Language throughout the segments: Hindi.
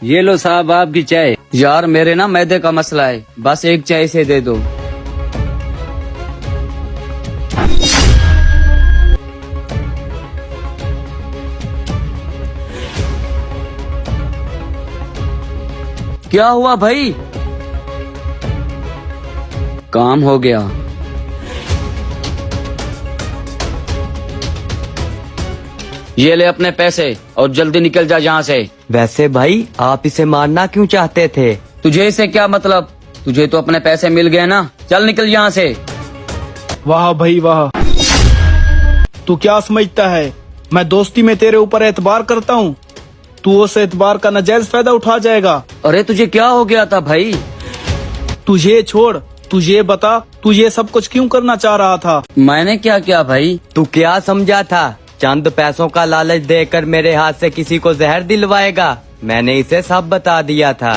ये लो साहब आपकी चाय। यार मेरे ना मैदे का मसला है, बस एक चाय से दे दो। क्या हुआ भाई? काम हो गया। ये ले अपने पैसे और जल्दी निकल जा यहाँ से। वैसे भाई आप इसे मारना क्यों चाहते थे? तुझे इससे क्या मतलब? तुझे तो अपने पैसे मिल गए ना, चल निकल यहाँ से। वाह भाई वाह, तू क्या समझता है मैं दोस्ती में तेरे ऊपर एतबार करता हूँ? तू उस एतबार का नाजायज फायदा उठा जाएगा। अरे तुझे क्या हो गया था भाई? तुझे छोड़, तुझे बता तू ये सब कुछ क्यों करना चाह रहा था? मैंने क्या किया भाई? तू क्या समझा था चंद पैसों का लालच देकर मेरे हाथ से किसी को जहर दिलवाएगा? मैंने इसे सब बता दिया था।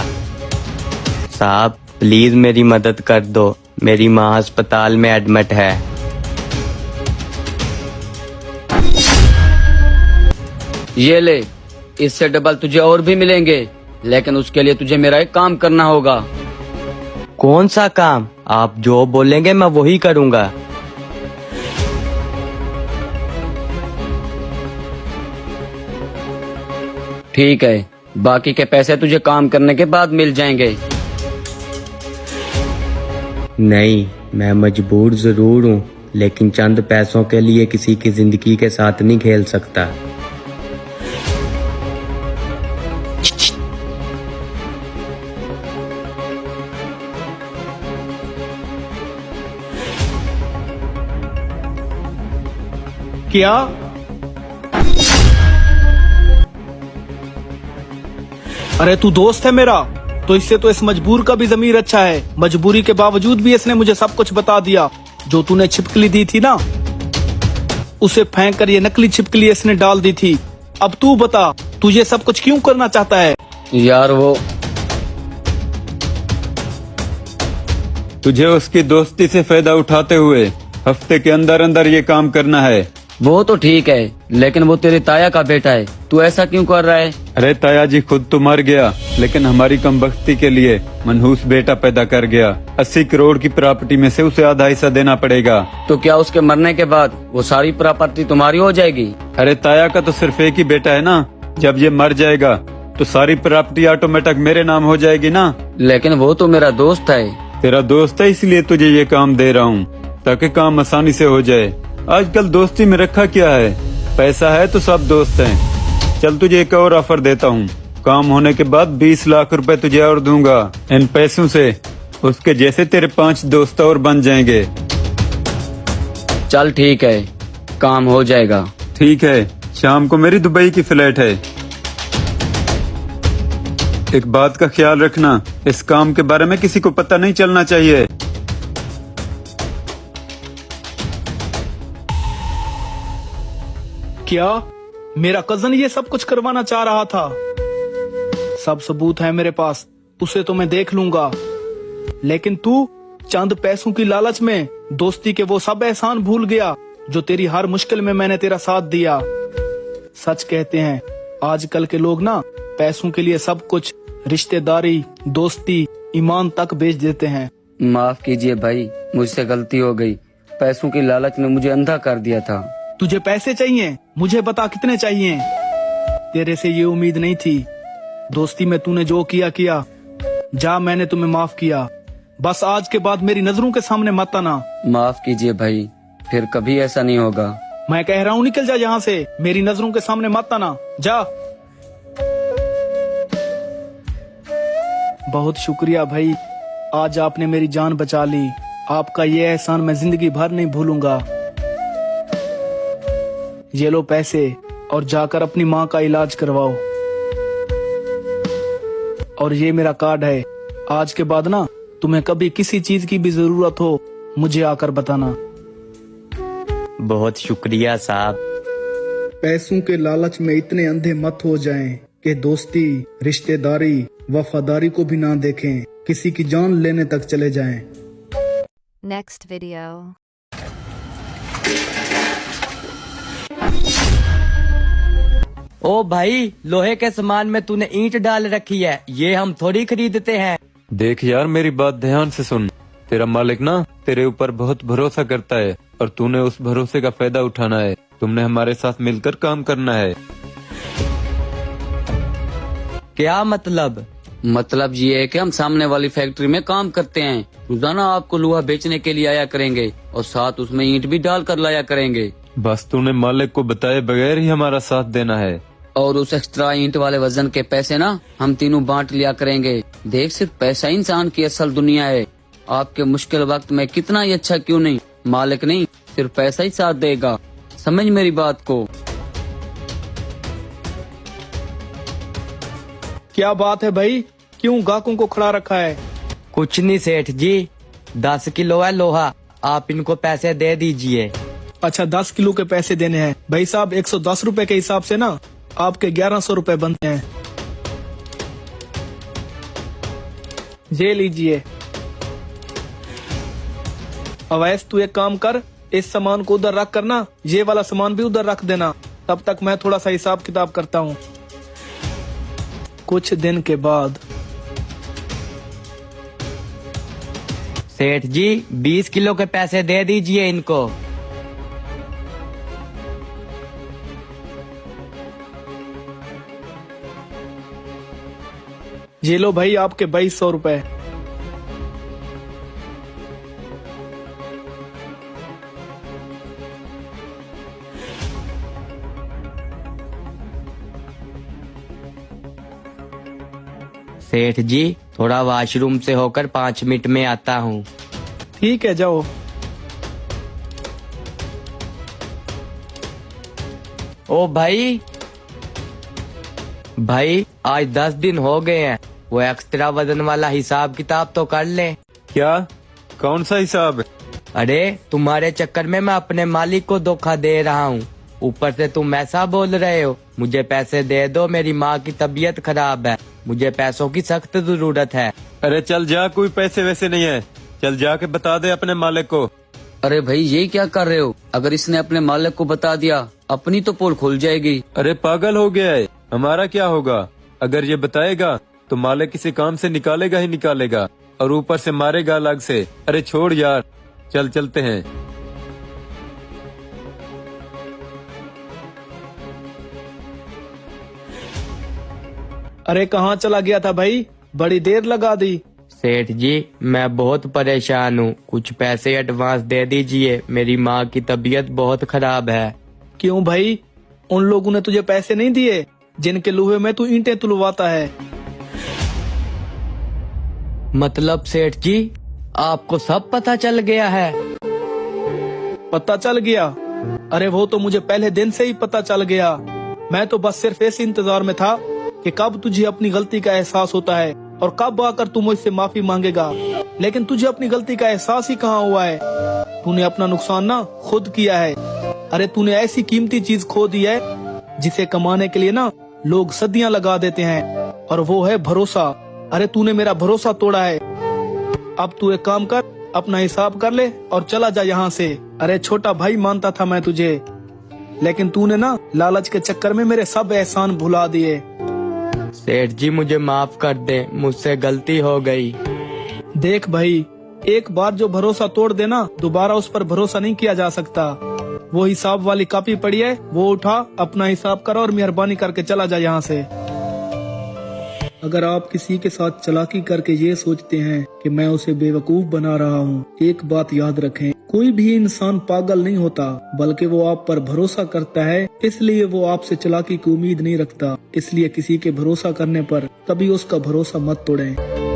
साहब प्लीज मेरी मदद कर दो, मेरी माँ अस्पताल में एडमिट है। ये ले, इससे डबल तुझे और भी मिलेंगे, लेकिन उसके लिए तुझे मेरा एक काम करना होगा। कौन सा काम? आप जो बोलेंगे मैं वही करूँगा। ठीक है, बाकी के पैसे तुझे काम करने के बाद मिल जाएंगे। नहीं, मैं मजबूर जरूर हूँ, लेकिन चंद पैसों के लिए किसी की जिंदगी के साथ नहीं खेल सकता। क्या? अरे तू दोस्त है मेरा, तो इससे तो इस मजबूर का भी जमीर अच्छा है। मजबूरी के बावजूद भी इसने मुझे सब कुछ बता दिया। जो तूने छिपकली दी थी ना, उसे फेंक कर ये नकली छिपकली इसने डाल दी थी। अब तू बता, तू ये सब कुछ क्यों करना चाहता है? यार वो तुझे उसकी दोस्ती से फायदा उठाते हुए हफ्ते के अंदर अंदर ये काम करना है। वो तो ठीक है, लेकिन वो तेरे ताया का बेटा है, तू ऐसा क्यों कर रहा है? अरे ताया जी खुद तो मर गया, लेकिन हमारी कमबख्ती के लिए मनहूस बेटा पैदा कर गया। 80 करोड़ की प्रॉपर्टी में से उसे आधा हिस्सा देना पड़ेगा। तो क्या उसके मरने के बाद वो सारी प्रॉपर्टी तुम्हारी हो जाएगी? अरे ताया का तो सिर्फ एक ही बेटा है ना, जब ये मर जाएगा तो सारी प्रॉपर्टी ऑटोमेटिक मेरे नाम हो जाएगी ना। लेकिन वो तो मेरा दोस्त है। तेरा दोस्त है इसलिए तुझे ये काम दे रहा हूँ, ताकि काम आसानी से हो जाए। आजकल दोस्ती में रखा क्या है, पैसा है तो सब दोस्त हैं। चल तुझे एक और ऑफर देता हूँ, काम होने के बाद 20 लाख रुपए तुझे और दूंगा। इन पैसों से उसके जैसे तेरे 5 दोस्त और बन जाएंगे। चल ठीक है, काम हो जाएगा। ठीक है, शाम को मेरी दुबई की फ्लाइट है। एक बात का ख्याल रखना, इस काम के बारे में किसी को पता नहीं चलना चाहिए। क्या मेरा कजन ये सब कुछ करवाना चाह रहा था? सब सबूत है मेरे पास, उसे तो मैं देख लूंगा। लेकिन तू चंद पैसों की लालच में दोस्ती के वो सब एहसान भूल गया जो तेरी हर मुश्किल में मैंने तेरा साथ दिया। सच कहते हैं आजकल के लोग ना पैसों के लिए सब कुछ, रिश्तेदारी, दोस्ती, ईमान तक बेच देते हैं। माफ कीजिए भाई, मुझसे गलती हो गई। पैसों की लालच ने मुझे अंधा कर दिया था। तुझे पैसे चाहिए? मुझे बता कितने चाहिए? तेरे से ये उम्मीद नहीं थी। दोस्ती में तूने जो किया किया, जा मैंने तुम्हें माफ किया। बस आज के बाद मेरी नजरों के सामने मत आना। माफ कीजिए भाई, फिर कभी ऐसा नहीं होगा। मैं कह रहा हूँ निकल जा यहाँ से, मेरी नजरों के सामने मत आना, जा। बहुत शुक्रिया भाई, आज आपने मेरी जान बचा ली। आपका ये एहसान मैं जिंदगी भर नहीं भूलूंगा। ये लो पैसे और जाकर अपनी माँ का इलाज करवाओ। और ये मेरा कार्ड है, आज के बाद ना तुम्हें कभी किसी चीज की भी जरूरत हो मुझे आकर बताना। बहुत शुक्रिया साहब। पैसों के लालच में इतने अंधे मत हो जाएं कि दोस्ती, रिश्तेदारी, वफादारी को भी ना देखें, किसी की जान लेने तक चले जाएं। Next video. ओ भाई, लोहे के सामान में तूने ईंट डाल रखी है, ये हम थोड़ी खरीदते हैं। देख यार, मेरी बात ध्यान से सुन। तेरा मालिक ना तेरे ऊपर बहुत भरोसा करता है और तूने उस भरोसे का फायदा उठाना है। तुमने हमारे साथ मिलकर काम करना है। क्या मतलब? मतलब ये है कि हम सामने वाली फैक्ट्री में काम करते हैं। रोजाना आपको लोहा बेचने के लिए आया करेंगे और साथ उसमें ईंट भी डाल कर लाया करेंगे। बस तूने मालिक को बताए बगैर ही हमारा साथ देना है। और उस एक्स्ट्रा ईंट वाले वजन के पैसे ना हम तीनों बांट लिया करेंगे। देख, सिर्फ पैसा इंसान की असल दुनिया है। आपके मुश्किल वक्त में कितना ही अच्छा क्यों नहीं, मालिक नहीं सिर्फ पैसा ही साथ देगा। समझ मेरी बात को। क्या बात है भाई, क्यों गाहकों को खड़ा रखा है? कुछ नहीं सेठ जी, 10 किलो है लोहा, आप इनको पैसे दे दीजिए। अच्छा, 10 किलो के पैसे देने हैं भाई साहब। 110 रुपए के हिसाब से ना आपके 1100 रुपए बनते हैं। ये लीजिए। अवैस, तू एक काम कर, इस सामान को उधर रख करना, ये वाला सामान भी उधर रख देना। तब तक मैं थोड़ा सा हिसाब किताब करता हूँ। कुछ दिन के बाद। सेठ जी, 20 किलो के पैसे दे दीजिए इनको। ये लो भाई आपके 2200 रुपए। सेठ जी, थोड़ा वॉशरूम से होकर 5 मिनट में आता हूँ। ठीक है, जाओ। ओ भाई, आज 10 दिन हो गए हैं, वो एक्स्ट्रा वजन वाला हिसाब किताब तो कर ले। क्या? कौन सा हिसाब? अरे तुम्हारे चक्कर में मैं अपने मालिक को धोखा दे रहा हूँ, ऊपर से तुम ऐसा बोल रहे हो। मुझे पैसे दे दो, मेरी माँ की तबीयत खराब है, मुझे पैसों की सख्त जरूरत है। अरे चल जा, कोई पैसे वैसे नहीं है। चल जाके बता दे अपने मालिक को। अरे भाई, ये क्या कर रहे हो? अगर इसने अपने मालिक को बता दिया, अपनी तो पोल खुल जाएगी। अरे पागल हो गया है, हमारा क्या होगा? अगर ये बताएगा तो मालिक किसी काम से निकालेगा ही निकालेगा और ऊपर से मारेगा अलग से। अरे छोड़ यार, चल चलते हैं। अरे कहाँ चला गया था भाई, बड़ी देर लगा दी। सेठ जी, मैं बहुत परेशान हूँ, कुछ पैसे एडवांस दे दीजिए, मेरी माँ की तबीयत बहुत खराब है। क्यों भाई, उन लोगों ने तुझे पैसे नहीं दिए जिनके लोहे में तू ईंटें तुलवाता है? मतलब सेठ जी, आपको सब पता चल गया है? पता चल गया? अरे वो तो मुझे पहले दिन से ही पता चल गया। मैं तो बस सिर्फ इस इंतजार में था कि कब तुझे अपनी गलती का एहसास होता है और कब आकर तू मुझसे माफी मांगेगा। लेकिन तुझे अपनी गलती का एहसास ही कहाँ हुआ है। तूने अपना नुकसान ना खुद किया है। अरे तूने ऐसी कीमती चीज खो दी है जिसे कमाने के लिए ना लोग सदियां लगा देते हैं, और वो है भरोसा। अरे तूने मेरा भरोसा तोड़ा है। अब तू एक काम कर, अपना हिसाब कर ले और चला जा यहाँ से। अरे छोटा भाई मानता था मैं तुझे, लेकिन तूने ना लालच के चक्कर में मेरे सब एहसान भुला दिए। सेठ जी, मुझे माफ कर दे, मुझसे गलती हो गई। देख भाई, एक बार जो भरोसा तोड़ देना, दोबारा उस पर भरोसा नहीं किया जा सकता। वो हिसाब वाली कॉपी पड़ी है, वो उठा, अपना हिसाब करो और मेहरबानी करके चला जा यहाँ से। अगर आप किसी के साथ चालाकी करके ये सोचते हैं कि मैं उसे बेवकूफ बना रहा हूँ, एक बात याद रखें, कोई भी इंसान पागल नहीं होता, बल्कि वो आप पर भरोसा करता है, इसलिए वो आपसे चालाकी की उम्मीद नहीं रखता। इसलिए किसी के भरोसा करने पर कभी उसका भरोसा मत तोड़ें।